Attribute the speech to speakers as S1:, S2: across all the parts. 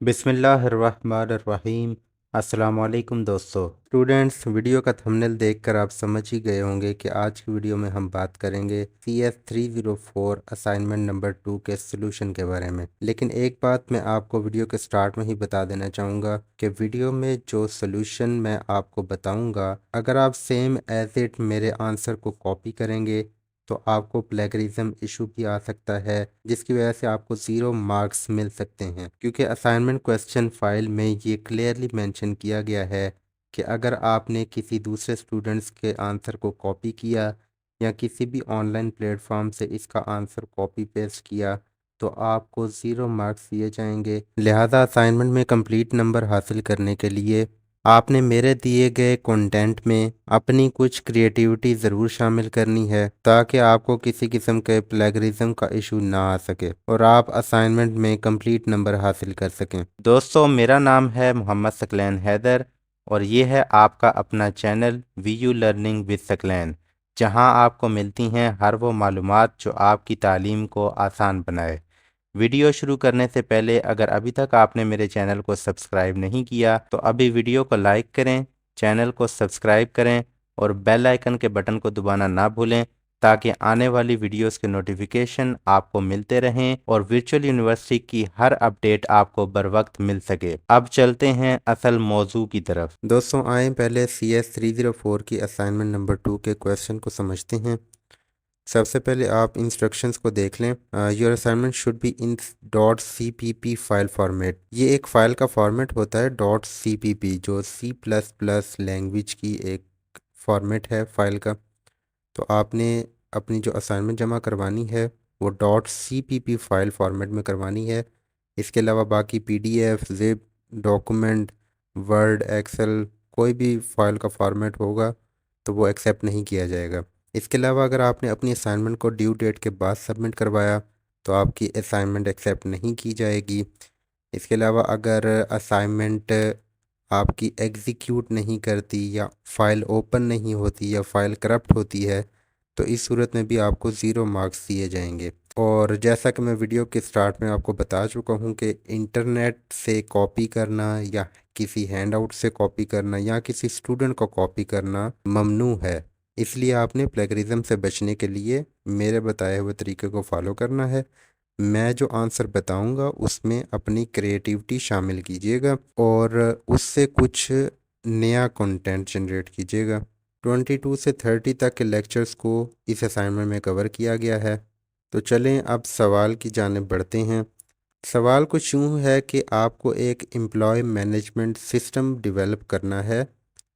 S1: बिस्मिल्लाहिर्रहमानिर्रहीम। अस्सलामुअलैकुम दोस्तों। स्टूडेंट्स, वीडियो का थंबनेल देखकर आप समझ ही गए होंगे कि आज की वीडियो में हम बात करेंगे CS 304 असाइनमेंट नंबर 2 के सलूशन के बारे में। लेकिन एक बात मैं आपको वीडियो के स्टार्ट में ही बता देना चाहूँगा कि वीडियो में जो सलूशन मैं आपको बताऊँगा, अगर आप सेम एज इट मेरे आंसर को कॉपी करेंगे तो आपको प्लेगरिज्म इशू भी आ सकता है, जिसकी वजह से आपको 0 मार्क्स मिल सकते हैं। क्योंकि असाइनमेंट क्वेश्चन फाइल में ये क्लियरली मेंशन किया गया है कि अगर आपने किसी दूसरे स्टूडेंट्स के आंसर को कॉपी किया या किसी भी ऑनलाइन प्लेटफॉर्म से इसका आंसर कॉपी पेस्ट किया तो आपको 0 मार्क्स दिए जाएंगे। लिहाजा असाइनमेंट में कंप्लीट नंबर हासिल करने के लिए आपने मेरे दिए गए कंटेंट में अपनी कुछ क्रिएटिविटी ज़रूर शामिल करनी है, ताकि आपको किसी किस्म के प्लेगरिज्म का इशू ना आ सके और आप असाइनमेंट में कंप्लीट नंबर हासिल कर सकें। दोस्तों, मेरा नाम है मोहम्मद सकलैन हैदर और ये है आपका अपना channel Vu learning with Saqlain, जहां आपको मिलती हैं हर वो मालूमात जो आपकी तालीम को आसान बनाए। वीडियो शुरू करने से पहले अगर अभी तक आपने मेरे चैनल को सब्सक्राइब नहीं किया तो अभी वीडियो को लाइक करें, चैनल को सब्सक्राइब करें और बेल आइकन के बटन को दबाना ना भूलें, ताकि आने वाली वीडियोस के नोटिफिकेशन आपको मिलते रहें और वर्चुअल यूनिवर्सिटी की हर अपडेट आपको बर वक्त मिल सके। अब चलते हैं असल मौजू की तरफ। दोस्तों, आए पहले CS 304 की असाइनमेंट नंबर 2 के क्वेश्चन को समझते हैं। सबसे पहले आप इंस्ट्रक्शंस को देख लें। Your assignment should be in .cpp file format. ये एक फ़ाइल का फॉर्मेट होता है .cpp, जो C++ लैंग्वेज की एक फॉर्मेट है फ़ाइल का। तो आपने अपनी जो असाइनमेंट जमा करवानी है वो .cpp फाइल फॉर्मेट में करवानी है। इसके अलावा बाकी PDF, zip, document, word, excel, कोई भी फाइल का फॉर्मेट होगा तो वो एक्सेप्ट नहीं किया जाएगा। इसके अलावा अगर आपने अपनी असाइनमेंट को ड्यू डेट के बाद सबमिट करवाया तो आपकी असाइनमेंट एक्सेप्ट नहीं की जाएगी। इसके अलावा अगर असाइनमेंट आपकी एग्जीक्यूट नहीं करती या फाइल ओपन नहीं होती या फाइल करप्ट होती है तो इस सूरत में भी आपको 0 मार्क्स दिए जाएंगे। और जैसा कि मैं वीडियो के स्टार्ट में आपको बता चुका हूँ कि इंटरनेट से कॉपी करना या किसी हैंड आउट से कॉपी करना या किसी स्टूडेंट को कॉपी करना ममनू है। इसलिए आपने प्लेगरिज्म से बचने के लिए मेरे बताए हुए तरीके को फॉलो करना है। मैं जो आंसर बताऊंगा उसमें अपनी क्रिएटिविटी शामिल कीजिएगा और उससे कुछ नया कंटेंट जनरेट कीजिएगा। 22 से 30 तक के लेक्चर्स को इस असाइनमेंट में कवर किया गया है। तो चलें अब सवाल की जानिब बढ़ते हैं। सवाल कुछ यूँ है कि आपको एक एम्प्लॉय मैनेजमेंट सिस्टम डेवलप करना है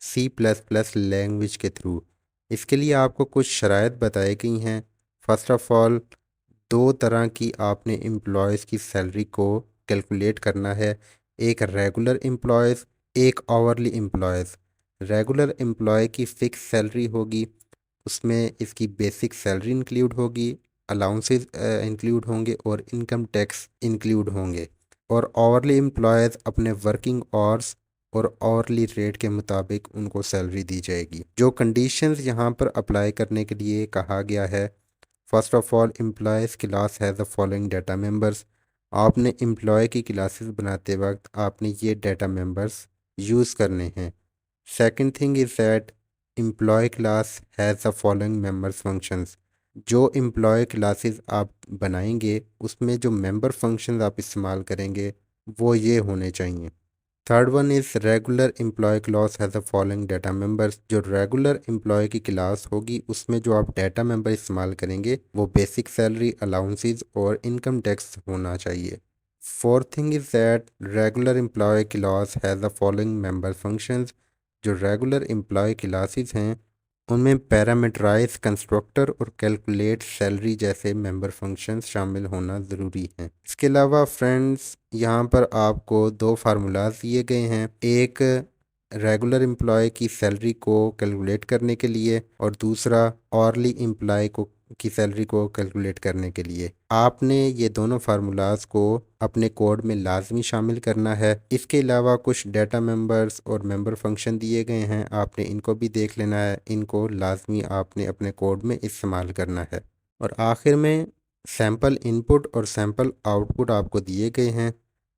S1: C++ लैंग्वेज के थ्रू। इसके लिए आपको कुछ शराइत बताई गई हैं। फर्स्ट ऑफ ऑल, दो तरह की आपने एम्प्लॉयज़ की सैलरी को कैलकुलेट करना है। एक रेगुलर एम्प्लॉयज़, एक आवरली एम्प्लॉयज़। रेगुलर एम्प्लॉय की फ़िक्स सैलरी होगी, उसमें इसकी बेसिक सैलरी इंक्लूड होगी, अलाउंसेस इंक्लूड होंगे और इनकम टैक्स इंक्लूड होंगे। और आवरली एम्प्लॉयज़ अपने वर्किंग आवर्स और आवरली रेट के मुताबिक उनको सैलरी दी जाएगी। जो कंडीशंस यहाँ पर अप्लाई करने के लिए कहा गया है, first of all, employees class has the following data members. आपने एम्प्लॉय की क्लासेस बनाते वक्त आपने ये डाटा मेंबर्स यूज़ करने हैं। Second thing is that employ class has the following members functions. जो एम्प्लॉय क्लासेस आप बनाएंगे उसमें जो मेंबर फंक्शंस आप इस्तेमाल करेंगे वो ये होने चाहिए। Third one is regular employ class has the following data members. जो रेगुलर एम्प्लॉय की क्लास होगी उसमें जो आप डाटा मेंबर इस्तेमाल करेंगे वो बेसिक सैलरी, अलाउंसेस और इनकम टैक्स होना चाहिए। Fourth thing is that regular employ class has the following member functions. जो रेगुलर एम्प्लॉय क्लासेस हैं उनमें पैरामीटराइज कंस्ट्रक्टर और कैलकुलेट सैलरी जैसे मेंबर फंक्शंस शामिल होना ज़रूरी हैं। इसके अलावा फ्रेंड्स, यहाँ पर आपको दो फार्मूलाज दिए गए हैं। एक रेगुलर एम्प्लॉय की सैलरी को कैलकुलेट करने के लिए और दूसरा ऑरली एम्प्लॉय को की सैलरी को कैलकुलेट करने के लिए। आपने ये दोनों फार्मूलाज को अपने कोड में लाजमी शामिल करना है। इसके अलावा कुछ डाटा मेंबर्स और मेंबर फंक्शन दिए गए हैं, आपने इनको भी देख लेना है। इनको लाजमी आपने अपने कोड में इस्तेमाल करना है। और आखिर में सैम्पल इनपुट और सैम्पल आउटपुट आपको दिए गए हैं।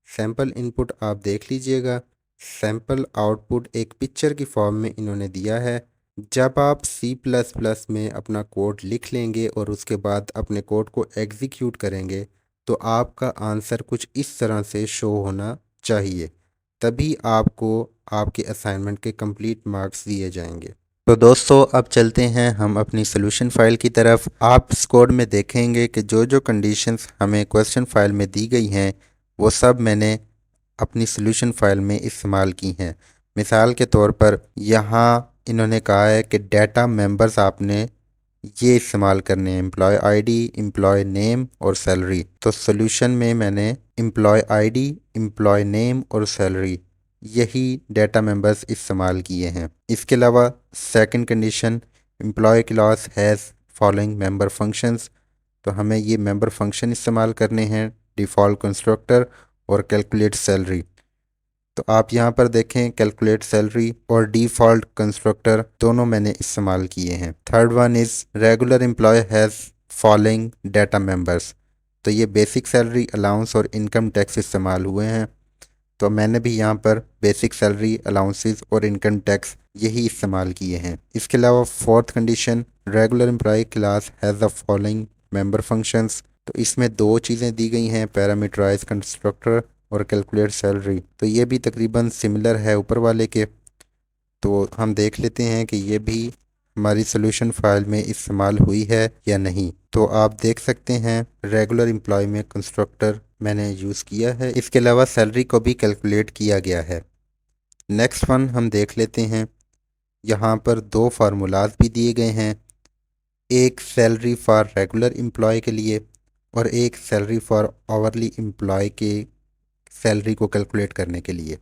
S1: सैंपल इनपुट आप देख लीजिएगा। सैंपल आउटपुट एक पिक्चर की फॉर्म में इन्होंने दिया है। जब आप सी प्लस प्लस में अपना कोड लिख लेंगे और उसके बाद अपने कोड को एग्जीक्यूट करेंगे तो आपका आंसर कुछ इस तरह से शो होना चाहिए, तभी आपको आपके असाइनमेंट के कंप्लीट मार्क्स दिए जाएंगे। तो दोस्तों अब चलते हैं हम अपनी सोल्यूशन फाइल की तरफ। आप इस कोड में देखेंगे कि जो जो कंडीशंस हमें क्वेश्चन फाइल में दी गई हैं वो सब मैंने अपनी सोल्यूशन फाइल में इस्तेमाल की हैं। मिसाल के तौर पर यहाँ इन्होंने कहा है कि डेटा मेंबर्स आपने ये इस्तेमाल करने हैं, एम्प्लॉय आईडी, एम्प्लॉय नेम और सैलरी। तो सोल्यूशन में मैंने एम्प्लॉय आईडी, एम्प्लॉय नेम और सैलरी यही डेटा मेंबर्स इस्तेमाल किए हैं। इसके अलावा second condition, employee class has following member functions, तो हमें ये मेंबर फंक्शन इस्तेमाल करने हैं, डिफ़ॉल्ट कंस्ट्रक्टर और कैलकुलेट सैलरी। तो आप यहाँ पर देखें कैलकुलेट सैलरी और डिफ़ॉल्ट कंस्ट्रक्टर दोनों मैंने इस्तेमाल किए हैं। Third one is regular employee has following data members, तो ये बेसिक सैलरी, अलाउंस और इनकम टैक्स इस्तेमाल हुए हैं। तो मैंने भी यहाँ पर बेसिक सैलरी, अलाउंसेस और इनकम टैक्स यही इस्तेमाल किए हैं। इसके अलावा fourth condition, regular employ class has the following member functions, तो इसमें दो चीज़ें दी गई हैं, पैरामीटराइज कंस्ट्रक्टर और कैलकुलेट सैलरी। तो ये भी तकरीबन सिमिलर है ऊपर वाले के, तो हम देख लेते हैं कि ये भी हमारी सोल्यूशन फाइल में इस्तेमाल हुई है या नहीं। तो आप देख सकते हैं रेगुलर एम्प्लॉय में कंस्ट्रक्टर मैंने यूज़ किया है। इसके अलावा सैलरी को भी कैलकुलेट किया गया है। नेक्स्ट वन हम देख लेते हैं। यहाँ पर दो फार्मूलाज भी दिए गए हैं, एक सैलरी फॉर रेगुलर एम्प्लॉय के लिए और एक सैलरी फॉर आवरली एम्प्लॉय के सैलरी को कैलकुलेट करने के लिए।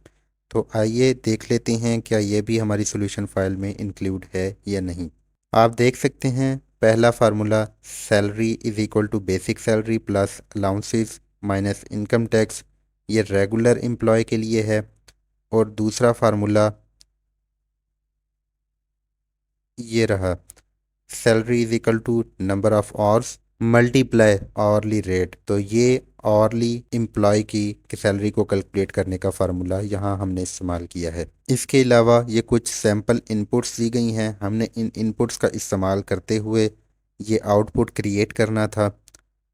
S1: तो आइए देख लेते हैं क्या ये भी हमारी सोल्यूशन फाइल में इंक्लूड है या नहीं। आप देख सकते हैं पहला formula, salary is equal to basic salary plus allowances minus income tax, ये रेगुलर एम्प्लॉय के लिए है। और दूसरा फार्मूला ये रहा, salary is equal to number of hours multiply hourly rate, तो ये आवरली एम्प्लॉय की सैलरी को कैलकुलेट करने का फार्मूला यहाँ हमने इस्तेमाल किया है। इसके अलावा ये कुछ सैम्पल इनपुट्स दी गई हैं, हमने इन इनपुट्स का इस्तेमाल करते हुए ये आउटपुट क्रिएट करना था।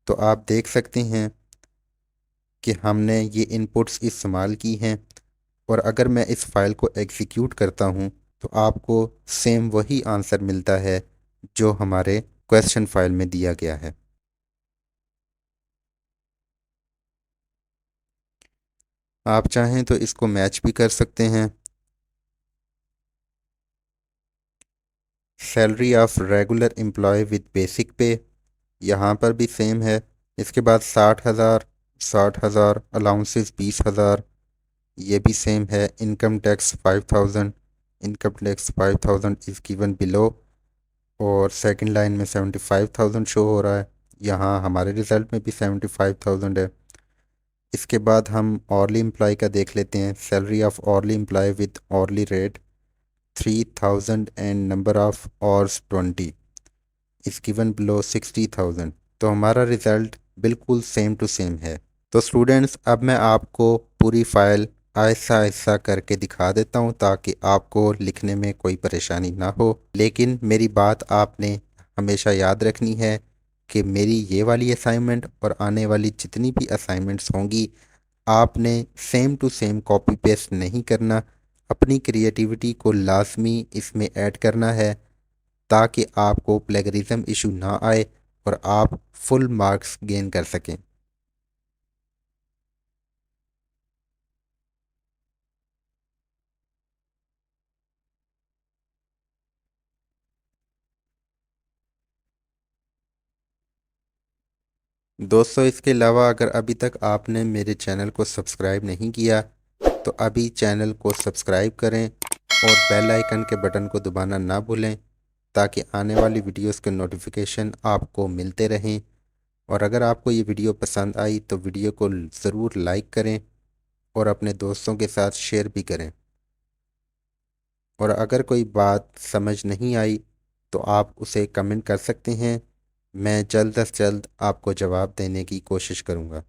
S1: तो आप देख सकते हैं कि हमने ये इनपुट्स इस्तेमाल की हैं और अगर मैं इस फाइल को एग्जीक्यूट करता हूँ तो आपको सेम वही आंसर मिलता है जो हमारे क्वेश्चन फाइल में दिया गया है। आप चाहें तो इसको मैच भी कर सकते हैं। Salary of regular employee with basic pay यहाँ पर भी सेम है। इसके बाद 60,000, 60,000, अलाउंसेस 20,000, ये भी सेम है। Income tax 5,000, income tax 5,000 is given below, और सेकंड लाइन में 75,000 शो हो रहा है। यहाँ हमारे रिज़ल्ट में भी 75,000 है। इसके बाद हम ऑरली एम्प्लॉय का देख लेते हैं। Salary of hourly employee with hourly rate 3,000 and number of hours 20 is given below 60,000, तो हमारा रिज़ल्ट बिल्कुल सेम टू सेम है। तो स्टूडेंट्स अब मैं आपको पूरी फाइल आहिस्ता आहिस्ता करके दिखा देता हूँ ताकि आपको लिखने में कोई परेशानी ना हो। लेकिन मेरी बात आपने हमेशा याद रखनी है कि मेरी ये वाली असाइनमेंट और आने वाली जितनी भी असाइनमेंट्स होंगी आपने same to same copy paste नहीं करना, अपनी क्रिएटिविटी को लाजमी इसमें ऐड करना है ताकि आपको प्लेगरिज्म इशू ना आए और आप फुल मार्क्स गेन कर सकें। दोस्तों इसके अलावा अगर अभी तक आपने मेरे चैनल को सब्सक्राइब नहीं किया तो अभी चैनल को सब्सक्राइब करें और बेल आइकन के बटन को दबाना ना भूलें ताकि आने वाली वीडियोस के नोटिफिकेशन आपको मिलते रहें। और अगर आपको ये वीडियो पसंद आई तो वीडियो को ज़रूर लाइक करें और अपने दोस्तों के साथ शेयर भी करें। और अगर कोई बात समझ नहीं आई तो आप उसे कमेंट कर सकते हैं, मैं जल्द से जल्द आपको जवाब देने की कोशिश करूँगा।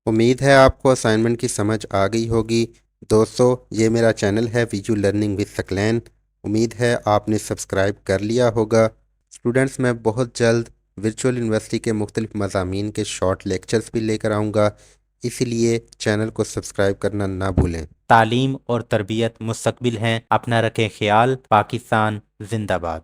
S1: उम्मीद है आपको असाइनमेंट की समझ आ गई होगी। दोस्तों, ये मेरा चैनल है विजुअल लर्निंग विद सकलैन। उम्मीद है आपने सब्सक्राइब कर लिया होगा। स्टूडेंट्स, मैं बहुत जल्द वर्चुअल यूनिवर्सिटी के मुख्तलिफ मज़ामीन के शॉर्ट लेक्चर्स भी लेकर आऊँगा, इसीलिए चैनल को सब्सक्राइब करना ना भूलें। तालीम और तरबियत मुस्तकबिल हैं, अपना रखें ख्याल। पाकिस्तान जिंदाबाद।